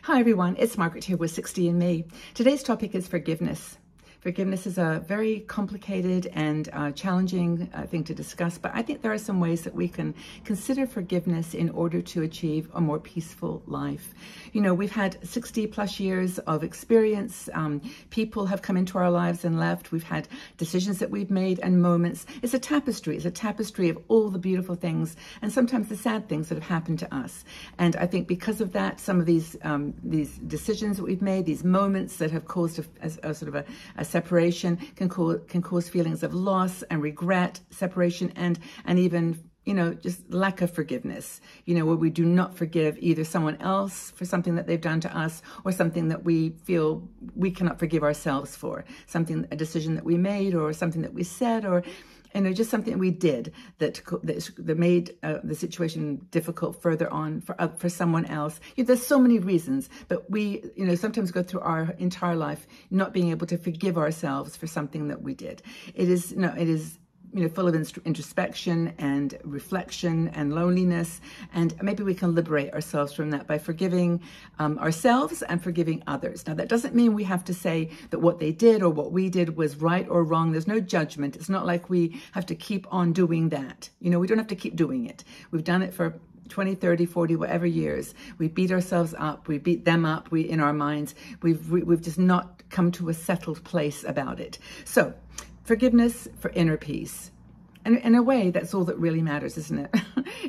Hi everyone, it's Margaret here with 60 and Me. Today's topic is forgiveness. Forgiveness is a very complicated and challenging thing to discuss, but I think there are some ways that we can consider forgiveness in order to achieve a more peaceful life. You know, we've had 60 plus years of experience. People have come into our lives and left. We've had decisions that we've made and moments. It's a tapestry. It's a tapestry of all the beautiful things and sometimes the sad things that have happened to us. And I think because of that, some of these decisions that we've made, these moments that have caused a sort of a separation can cause feelings of loss and regret, separation, and even, you know, just lack of forgiveness, you know, where we do not forgive either someone else for something that they've done to us or something that we feel we cannot forgive ourselves for, a decision that we made or something that we said or just something we did that made the situation difficult further on for someone else. You know, there's so many reasons, but we, you know, sometimes go through our entire life not being able to forgive ourselves for something that we did. It is full of introspection and reflection and loneliness, and maybe we can liberate ourselves from that by forgiving ourselves and forgiving others. Now, that doesn't mean we have to say that what they did or what we did was right or wrong. There's no judgment. It's not like we have to keep on doing that. You know, we don't have to keep doing it. We've done it for 20, 30, 40, whatever years. We beat ourselves up. We beat them up. In our minds, we've just not come to a settled place about it. So, forgiveness for inner peace. And in a way, that's all that really matters, isn't it?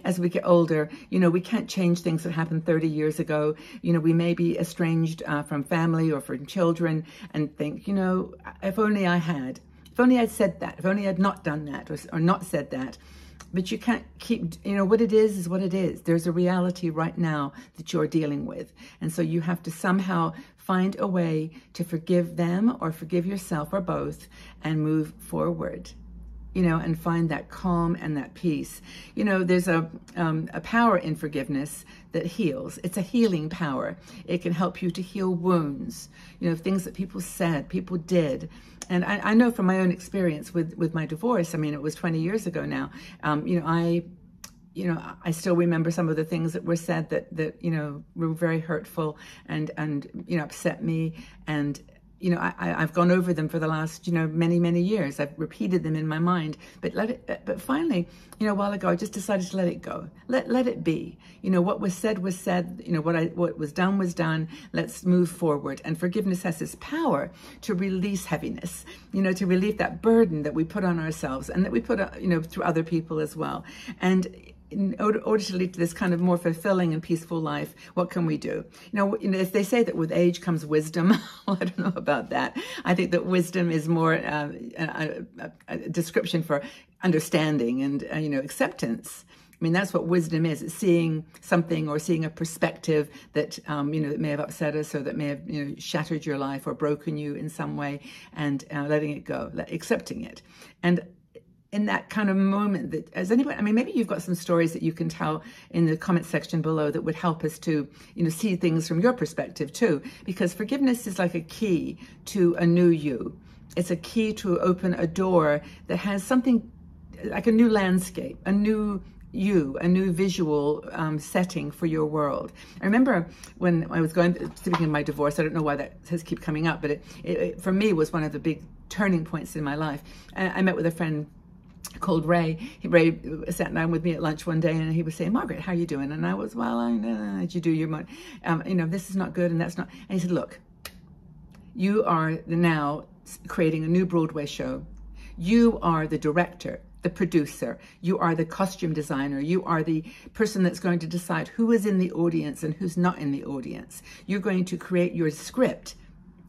As we get older, you know, we can't change things that happened 30 years ago. You know, we may be estranged from family or from children and think, you know, if only I'd said that, if only I'd not done that or not said that. But you can't keep, you know, what it is what it is. There's a reality right now that you're dealing with. And so you have to somehow find a way to forgive them or forgive yourself or both and move forward, you know, and find that calm and that peace. You know, there's a power in forgiveness that heals. It's a healing power. It can help you to heal wounds, you know, things that people said, people did. And I know from my own experience with my divorce, I mean, it was 20 years ago now, I still remember some of the things that were said that you know, were very hurtful and you know, upset me. And you know, I've gone over them for the last, you know, many years. I've repeated them in my mind, but finally, you know, a while ago, I just decided to let it go. Let it be. You know, what was said was said. You know, what was done was done. Let's move forward. And forgiveness has this power to release heaviness. You know, to relieve that burden that we put on ourselves and that we put, you know, through other people as well. And in order to lead to this kind of more fulfilling and peaceful life, what can we do? You know, as they say that with age comes wisdom. Well, I don't know about that. I think that wisdom is more a description for understanding and, you know, acceptance. I mean, that's what wisdom is. It's seeing something or seeing a perspective that, you know, that may have upset us or that may have, you know, shattered your life or broken you in some way and letting it go, accepting it. And in that kind of moment, that as anybody, I mean, maybe you've got some stories that you can tell in the comment section below that would help us to, you know, see things from your perspective too, because forgiveness is like a key to a new you. It's a key to open a door that has something like a new landscape, a new you, a new visual setting for your world. I remember when I was speaking of my divorce, I don't know why that says keep coming up, but it for me was one of the big turning points in my life. I met with a friend called Ray. Ray sat down with me at lunch one day and he was saying, Margaret, how are you doing? And I was, well, I know that you do your mind. You know, this is not good and that's not. And he said, look, you are now creating a new Broadway show. You are the director, the producer. You are the costume designer. You are the person that's going to decide who is in the audience and who's not in the audience. You're going to create your script,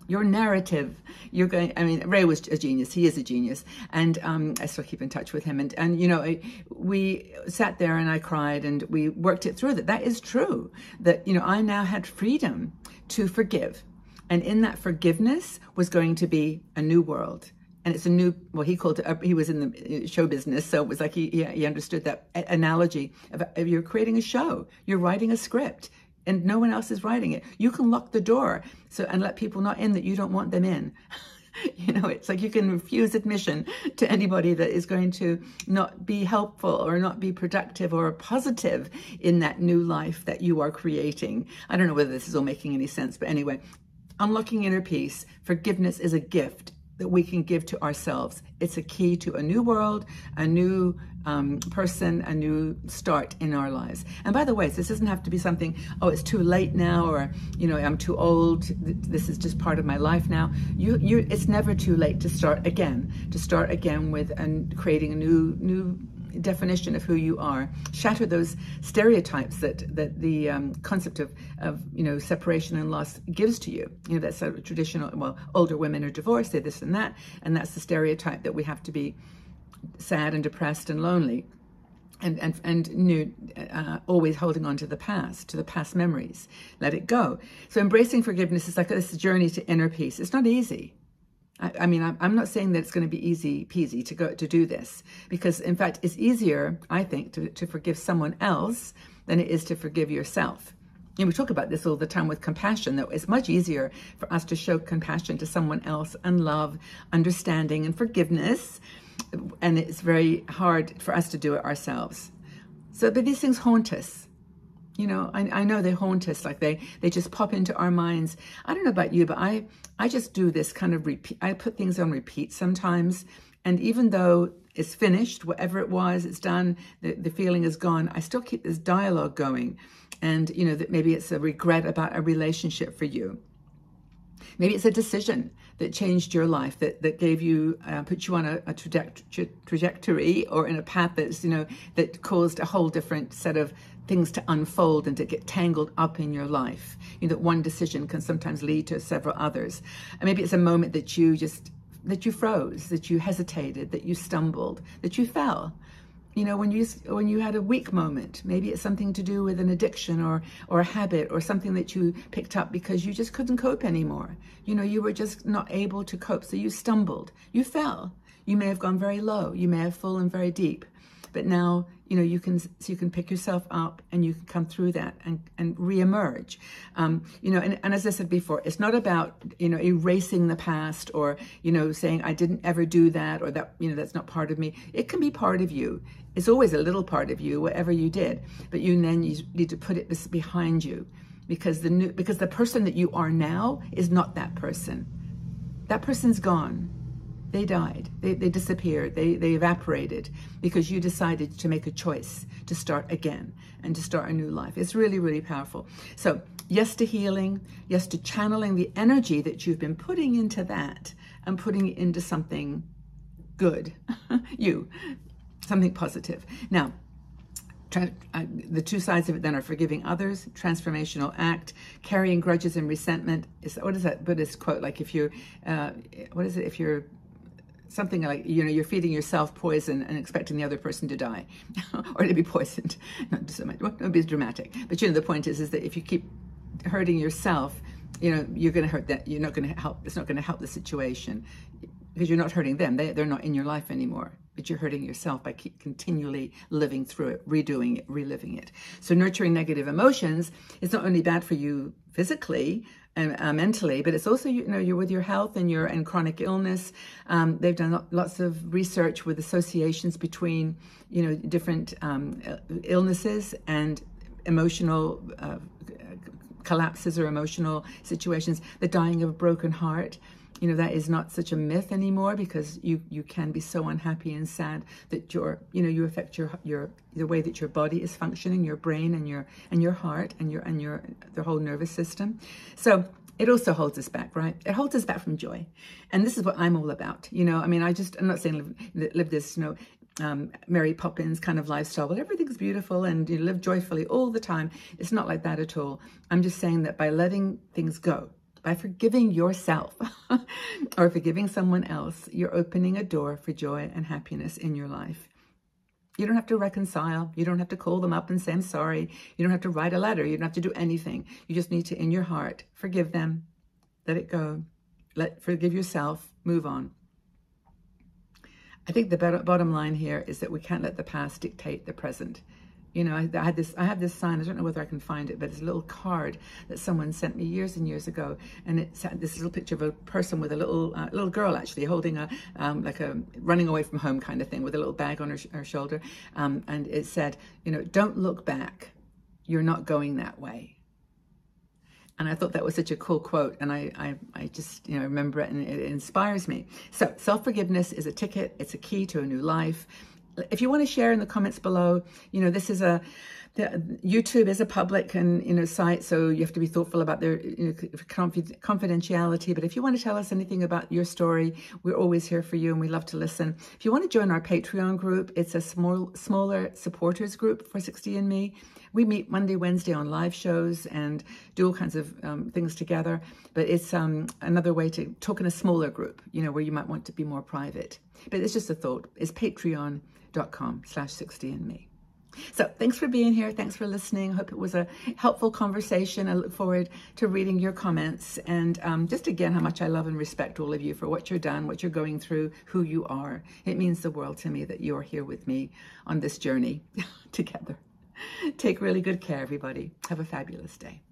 your narrative. You're going, I mean, Ray was a genius. He is a genius. And I still keep in touch with him. And you know, we sat there and I cried and we worked it through that is true. That, you know, I now had freedom to forgive. And in that forgiveness was going to be a new world. And it's a new, well, he called it, he was in the show business. So it was like he understood that analogy of you're creating a show, you're writing a script. And no one else is writing it. You can lock the door and let people not in that you don't want them in. You know, it's like you can refuse admission to anybody that is going to not be helpful or not be productive or positive in that new life that you are creating. I don't know whether this is all making any sense, but anyway, unlocking inner peace, forgiveness is a gift that we can give to ourselves. It's a key to a new world, a new person, a new start in our lives. And by the way, this doesn't have to be something, oh, it's too late now, or, you know, I'm too old, this is just part of my life now. It's never too late to start again with creating a new definition of who you are. Shatter those stereotypes that the concept of you know, separation and loss gives to you. You know, that's sort of traditional, well, older women are divorced, they're this and that's the stereotype that we have to be sad and depressed and lonely and you know, always holding on to the past memories. Let it go. So embracing forgiveness is like this journey to inner peace. It's not easy. I mean, I'm not saying that it's going to be easy peasy to do this, because in fact, it's easier, I think, to forgive someone else than it is to forgive yourself. And we talk about this all the time with compassion, that it's much easier for us to show compassion to someone else and love, understanding, and forgiveness. And it's very hard for us to do it ourselves. So, but these things haunt us. You know, I know they haunt us, like they just pop into our minds. I don't know about you, but I just do this kind of repeat. I put things on repeat sometimes. And even though it's finished, whatever it was, it's done, the feeling is gone, I still keep this dialogue going. And, you know, that maybe it's a regret about a relationship for you. Maybe it's a decision that changed your life, that gave you, put you on a trajectory or in a path that's, you know, that caused a whole different set of things to unfold and to get tangled up in your life. You know, that one decision can sometimes lead to several others. And maybe it's a moment that you froze, that you hesitated, that you stumbled, that you fell. You know, when you had a weak moment, maybe it's something to do with an addiction or a habit or something that you picked up because you just couldn't cope anymore. You know, you were just not able to cope. So you stumbled, you fell. You may have gone very low. You may have fallen very deep. But now, you know, you can pick yourself up and you can come through that and reemerge. You know, and as I said before, it's not about, you know, erasing the past or, you know, saying I didn't ever do that or that, you know, that's not part of me. It can be part of you. It's always a little part of you, whatever you did. But you need to put it behind you, because the person that you are now is not that person. That person's gone. They died, they disappeared, they evaporated because you decided to make a choice to start again and to start a new life. It's really, really powerful. So yes to healing, yes to channeling the energy that you've been putting into that and putting it into something good, something positive. Now, the two sides of it then are forgiving others, transformational act, carrying grudges and resentment. What is that Buddhist quote? Like if you're, what is it? If you're something like, you know, you're feeding yourself poison and expecting the other person to die or to be poisoned. Not so much, well, don't be dramatic. But, you know, the point is that if you keep hurting yourself, you know, you're going to hurt that. You're not going to help. It's not going to help the situation because you're not hurting them. They're not in your life anymore. But you're hurting yourself by continually living through it, redoing it, reliving it. So nurturing negative emotions is not only bad for you physically and mentally, but it's also, you know, you're with your health and chronic illness. They've done lots of research with associations between, you know, different illnesses and emotional collapses or emotional situations. The dying of a broken heart. You know, that is not such a myth anymore, because you can be so unhappy and sad that you affect the way that your body is functioning, your brain and your heart and the whole nervous system. So it also holds us back, right? It holds us back from joy. And this is what I'm all about. You know, I mean, I'm not saying live this, you know, Mary Poppins kind of lifestyle, but everything's beautiful and you live joyfully all the time. It's not like that at all. I'm just saying that by letting things go, by forgiving yourself or forgiving someone else, you're opening a door for joy and happiness in your life. You don't have to reconcile. You don't have to call them up and say, I'm sorry. You don't have to write a letter. You don't have to do anything. You just need to, in your heart, forgive them. Let it go. Forgive yourself. Move on. I think the bottom line here is that we can't let the past dictate the present. You know, I have this sign. I don't know whether I can find it, but it's a little card that someone sent me years and years ago, and it's this little picture of a person with a little girl actually holding a like a running away from home kind of thing with a little bag on her shoulder, and it said, you know, don't look back. You're not going that way. And I thought that was such a cool quote, and I just, you know, remember it, and it inspires me. So self-forgiveness is a ticket. It's a key to a new life. If you want to share in the comments below, you know, this is YouTube is a public and, you know, site, so you have to be thoughtful about their, you know, confidentiality. But if you want to tell us anything about your story, we're always here for you, and we love to listen. If you want to join our Patreon group, it's a smaller supporters group for 60andMe. We meet Monday, Wednesday on live shows and do all kinds of things together. But it's another way to talk in a smaller group, you know, where you might want to be more private. But it's just a thought. It's patreon.com/60andme. So thanks for being here. Thanks for listening. I hope it was a helpful conversation. I look forward to reading your comments. And just again, how much I love and respect all of you for what you've done, what you're going through, who you are. It means the world to me that you're here with me on this journey together. Take really good care, everybody. Have a fabulous day.